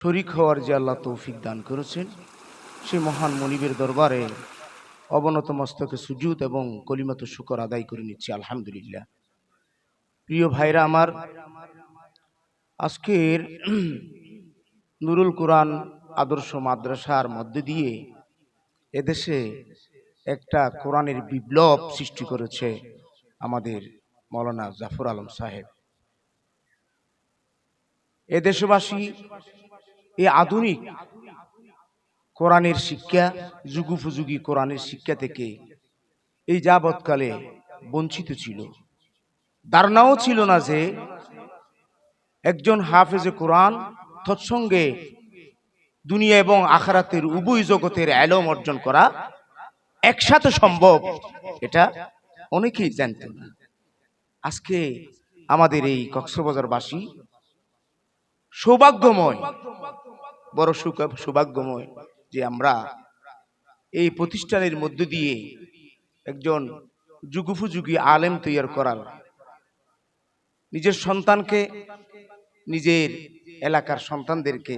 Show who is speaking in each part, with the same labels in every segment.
Speaker 1: শরীক হওয়ার যে আল্লাহ তৌফিক দান করেছেন, সে মহান মনিবের দরবারে অবনত মস্তকে সুজুদ এবং কলিমাত শুকর আদায় করে নিচ্ছি আলহামদুলিল্লাহ। প্রিয় ভাইরা আমার, আজকের নুরুল কুরআন আদর্শ মাদ্রাসার মধ্য দিয়ে এদেশে একটা কোরআনের বিপ্লব সৃষ্টি করেছে আমাদের মৌলানা জাফর আলম সাহেব। এ দেশবাসী এই আধুনিক কোরআনের শিক্ষা, যুগোপযোগী কোরআনের শিক্ষা থেকে এই যাবৎকালে বঞ্চিত ছিল। ধারণাও ছিল না যে একজন হাফেজে কোরআন তৎসঙ্গে দুনিয়া এবং আখিরাতের উভয় জগতের ইলম অর্জন করা একসাথে সম্ভব, এটা অনেকেই জানত না। আজকে আমাদের এই কক্সবাজারবাসী সৌভাগ্যময়, বড় সৌভাগ্যময় যে আমরা এই প্রতিষ্ঠানের মধ্য দিয়ে একজন যুগোপযোগী আলেম তৈরি করার, নিজের সন্তানকে, নিজের এলাকার সন্তানদেরকে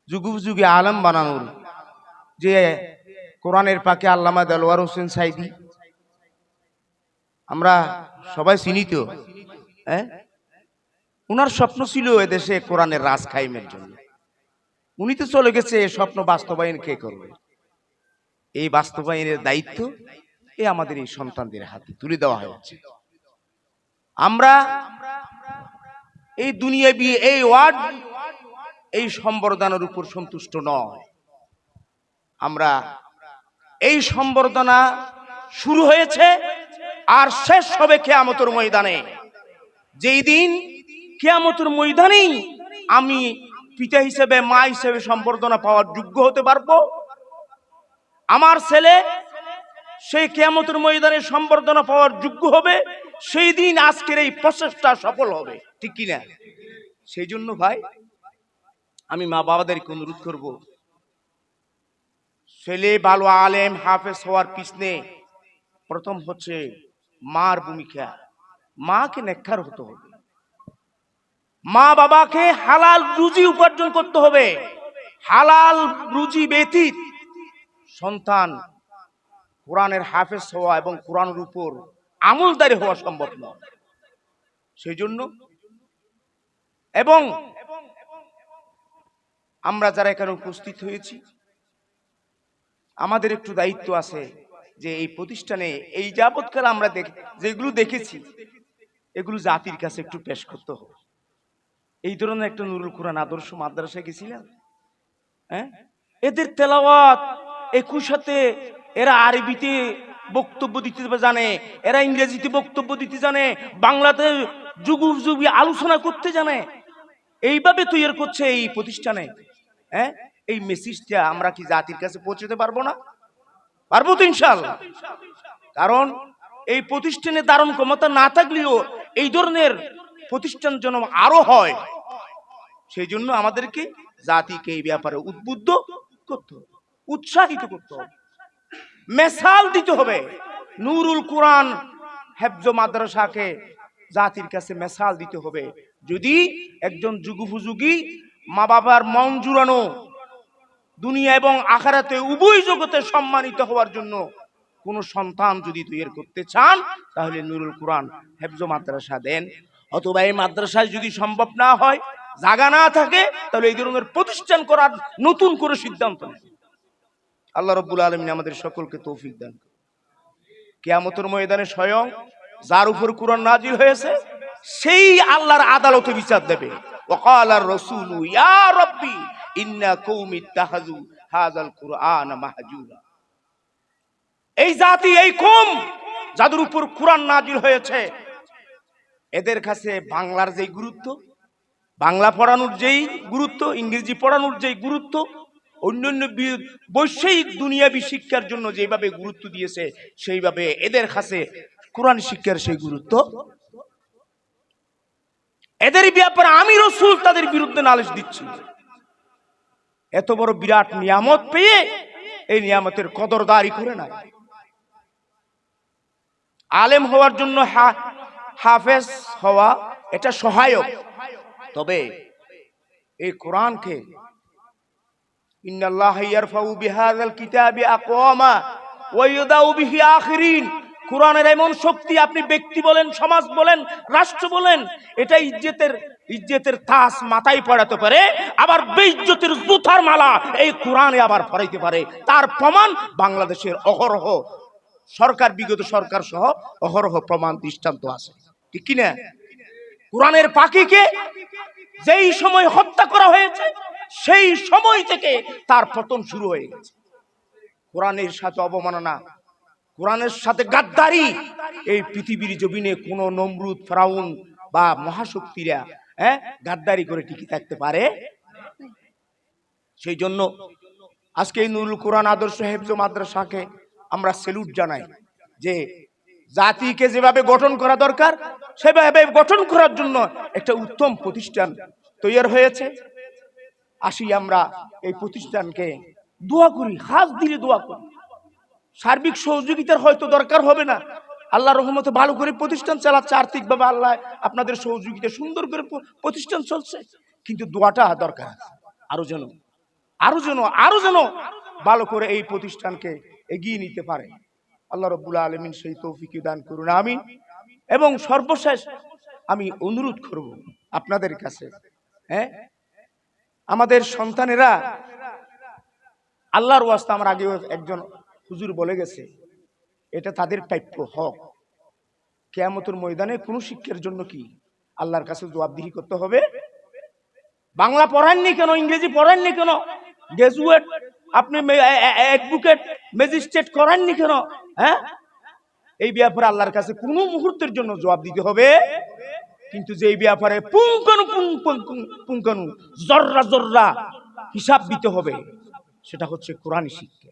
Speaker 1: যুগোপযোগী আলেম বানানোর যে কোরআনের পাকে আল্লামা দেলোয়ার হোসেন সাইদি, আমরা সবাই চিনি তো, উনার স্বপ্ন ছিল এদেশে কোরআনের রাজ কায়েমের জন্য। উনি তো চলে গেছে, স্বপ্ন বাস্তবায়ন কে করবে? এই বাস্তবায়নের দায়িত্ব আমাদের এই সন্তানদের হাতে তুলে দেওয়া হয়েছে। আমরা এই দুনিয়াবি এই ওয়ার্ড, এই সম্বর্ধনার উপর সন্তুষ্ট নয়। আমরা এই সম্বর্ধনা শুরু হয়েছে আর শেষ হবে কিয়ামতের ময়দানে। যেই দিন কিয়ামতের ময়দানেই আমি পিতা হিসেবে, মা হিসেবে সম্বর্ধনা পাওয়ার যোগ্য হতে পারবো, আমার ছেলে সেই কিয়ামতের ময়দানে সম্বর্ধনা পাওয়ার যোগ্য হবে, সেই দিন আজকের এই প্রচেষ্টা সফল হবে, ঠিক কিনা? সেই জন্য ভাই, আমি মা বাবাদেরকে অনুরোধ করব, ছেলে ভালো আলেম হাফেজ হওয়ার পিছনে প্রথম হচ্ছে মার ভূমিকা। মাকে নেককার হতে হবে, মা বাবাকে হালাল রুজি উপার্জন করতে হবে। হালাল রুজি ব্যতীত সন্তান কোরআনের হাফেজ হওয়া এবং কোরআনের উপর আমলদারি হওয়া সম্ভব নয়। সেই জন্য এবং আমরা যারা এখানে উপস্থিত হয়েছি, আমাদের একটু দায়িত্ব আছে যে এই প্রতিষ্ঠানে এই যাবৎকাল আমরা যেগুলো দেখেছি, এগুলো জাতির কাছে একটু পেশ করতে হবে। এই ধরনের একটা নুরুল কুরআন আদর্শ মাদ্রাসায় গেছিলাম, এদের তেলাওয়াত একুশাতে, এরা আরবিতে বক্তব্য দিতে জানে, এরা ইংরেজিতে বক্তব্য দিতে জানে, বাংলাতে যুগোপযোগী আলোচনা করতে জানে। এইভাবে তৈরি করছে এই প্রতিষ্ঠানে। এই মেসেজটা আমরা কি জাতির কাছে পৌঁছতে পারবো না? পারবো তো ইনশাআল্লাহ। কারণ এই প্রতিষ্ঠানে ধারণ ক্ষমতা না থাকলেও এই ধরনের প্রতিষ্ঠান যেন আরো হয়, সেই জন্য আমাদেরকে জাতিকে এই ব্যাপারে উদ্বুদ্ধ করতে হবে, উৎসাহিত করতে হবে, মেসাল দিতে হবে। নুরুল কুরআন হেফজ মাদ্রাসাকে জাতির কাছে মেসাল দিতে হবে। যদি একজন যুগোপযোগী, মা বাবার মন জুড়ানো, দুনিয়া এবং আখিরাতে উভয় জগতে সম্মানিত হওয়ার জন্য কোন সন্তান যদি তৈরি করতে চান, তাহলে নুরুল কুরআন হেফজ মাদ্রাসা দেন। অথবা এই মাদ্রাসায় যদি সম্ভব না হয়, জায়গা না থাকে, তাহলে এই ধরনের প্রতিষ্ঠান করার নতুন করে সিদ্ধান্ত নেন। আল্লাহ রাব্বুল আলামিন আমাদের সকলকে তৌফিক দান করুন। কিয়ামতের ময়দানে স্বয়ং যার উপর কুরআন নাজিল হয়েছে, সেই আল্লাহর আদালতে বিচার দেবে। ওয়াকালার রাসূলু ইয়া রাব্বি ইন্না কওমি ইত্তাখাযু হাযাল কুরআনা মাহজুরা। এই জাতি, এই কওম যাদের উপর কুরআন নাজিল হয়েছে, এদের কাছে বাংলার যেই গুরুত্ব, বাংলা পড়ানোর যেই গুরুত্ব, ইংরেজি পড়ানোর যেই গুরুত্ব, অন্যান্য বৈশ্বিক দুনিয়াবী শিক্ষার জন্য যেভাবে গুরুত্ব দিয়েছে, সেইভাবে এদের কাছে কোরআন শিক্ষার সেই গুরুত্ব। এদের ব্যাপারে আমি রাসূল তাদের বিরুদ্ধে নালিশ দিচ্ছি। এত বড় বিরাট নিয়ামত পেয়ে এই নিয়ামতের কদরদারি করে না। আলেম হওয়ার জন্য হাফেজ হওয়া এটা সহায়ক, তবে এই কোরআনকে ইন্নাল্লাহা ইয়ারফাউ বিহাযাল কিতাবি আকওয়ামা ওয়া ইয়াদাউ বিহি আখিরিন। কোরআনের এমন শক্তি, আপনি ব্যক্তি বলেন, সমাজ বলেন, রাষ্ট্র বলেন, এটা ইজ্জতের তাজ মাথায় পড়াতে পারে, আবার বেইজ্জতের জুতার মালা এই কোরআনে আবার পরাইতে পারে। তার প্রমাণ বাংলাদেশের অহরহ সরকার, বিগত সরকার সহ অহরহ প্রমাণ দৃষ্টান্ত আছে, ঠিক কিনা? কোরআনের পাখিকে যেই সময় হত্যা করা হয়েছে সেই সময় থেকে তার পতন শুরু হয়ে গেছে। কোরআনের সাথে অবমাননা, কোরআনের সাথে গাদ্দারি এই পৃথিবীর জমিনে কোন নমরুদ, ফেরাউন বা মহাশক্তিরা গাদ্দারি করে টিকে থাকতে পারে। সেই জন্য আজকে এই নুরুল কোরআন আদর্শ হেফজ মাদ্রাসাকে আমরা স্যালুট জানাই, যে জাতিকে যেভাবে গঠন করা দরকার সেভাবে গঠন করার জন্য একটা উত্তম প্রতিষ্ঠান তৈরি হয়েছে। আসি আমরা এই প্রতিষ্ঠানকে দোয়া করি, হাত দিয়ে দোয়া করি। সার্বিক সহযোগিতার হয়তো দরকার হবে না, আল্লাহর রহমতে ভালো করে প্রতিষ্ঠান চালাচ্ছে, আর্থিকভাবে আল্লাহ আপনাদের সহযোগিতা সুন্দর করে প্রতিষ্ঠান চলছে, কিন্তু দোয়াটা দরকার। আরো যেন ভালো করে এই প্রতিষ্ঠানকে এগিয়ে নিতে পারে। আল্লাহ রাব্বুল আলামিন সেই তৌফিক দান করুন, আমিন। এবং সর্বশেষ আমি অনুরোধ করব আপনাদের কাছে, আমাদের সন্তানেরা আল্লাহর ওয়াস্তে, আমার আগেও একজন হুজুর বলে গেছে, এটা তাদের প্রাপ্য হক। কিয়ামতের ময়দানে কোন শিক্ষার জন্য কি আল্লাহর কাছে জবাবদিহি করতে হবে। বাংলা পড়াননি কেন, ইংরেজি পড়াননি কেন, গ্রাজুয়েট আপনি অ্যাডভোকেট ম্যাজিস্ট্রেট করাননি কেন, এই ব্যাপারে আল্লাহর কাছে কোন মুহূর্তের জন্য জবাব দিতে হবে। কিন্তু যে ব্যাপারে পুঙ্খানু জর্রা জর্রা হিসাব দিতে হবে, সেটা হচ্ছে কোরআনী শিক্ষা।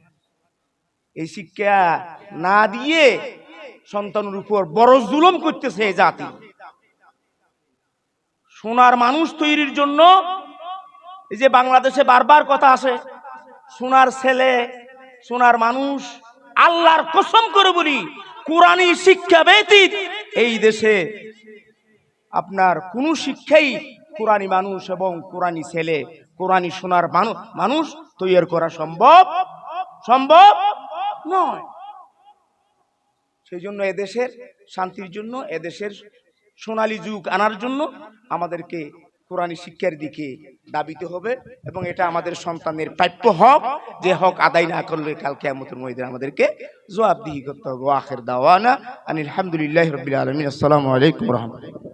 Speaker 1: এই শিক্ষা না দিয়ে সন্তানের উপর বড় জুলুম করতেছে এই জাতি। সোনার মানুষ তৈরির জন্য এই যে বাংলাদেশে বারবার কথা আসে, সোনার ছেলে, সোনার মানুষ, আল্লাহর কসম করে বলি, কোরআনী শিক্ষা ব্যতীত এই দেশে আপনার কোন শিক্ষাই কোরআনী মানুষ এবং কোরআনী ছেলে, কোরআনী সোনার মানুষ তৈরি করা সম্ভব নয়। সেই জন্য এদেশের শান্তির জন্য, এদেশের সোনালী যুগ আনার জন্য আমাদেরকে কোরআনী শিক্ষার দিকে দাবিতে হবে, এবং এটা আমাদের সন্তানের প্রাপ্য হক, যে হক আদায় না করলে কাল কিয়ামতের ময়দানে আমাদেরকে জবাবদিহি করতে হবে। আখির দাওয়ানা আনিল হামদুলিল্লাহি রাব্বিল আলামিন। আসসালামু আলাইকুম ওয়া রাহমাতুল্লাহ।